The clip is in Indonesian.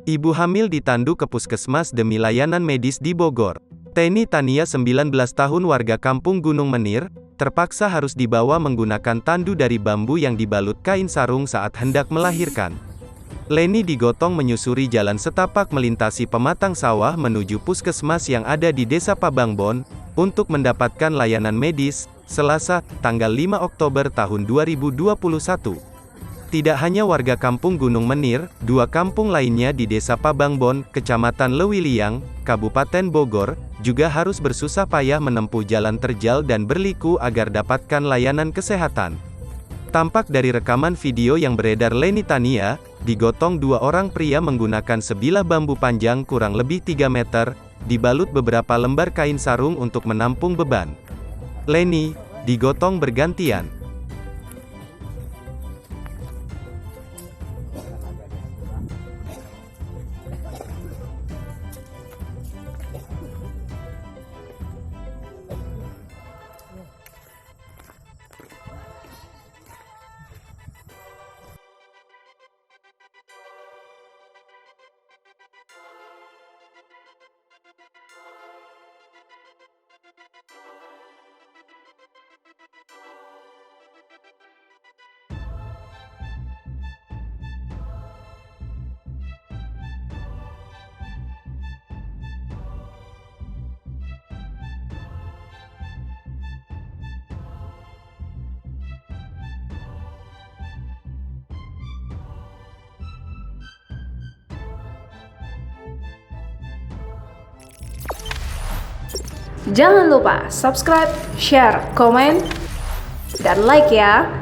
Ibu hamil ditandu ke puskesmas demi layanan medis di Bogor. Teni Tania 19 tahun warga kampung Gunung Menir, terpaksa harus dibawa menggunakan tandu dari bambu yang dibalut kain sarung saat hendak melahirkan. Leni digotong menyusuri jalan setapak melintasi pematang sawah menuju puskesmas yang ada di Desa Pabangbon, untuk mendapatkan layanan medis, Selasa, tanggal 5 Oktober tahun 2021. Tidak hanya warga kampung Gunung Menir, dua kampung lainnya di Desa Pabangbon, Kecamatan Lewiliang, Kabupaten Bogor, juga harus bersusah payah menempuh jalan terjal dan berliku agar dapatkan layanan kesehatan. Tampak dari rekaman video yang beredar, Leni Tania digotong dua orang pria menggunakan sebilah bambu panjang kurang lebih 3 meter, dibalut beberapa lembar kain sarung untuk menampung beban. Leni digotong bergantian. Jangan lupa subscribe, share, komen, dan like ya.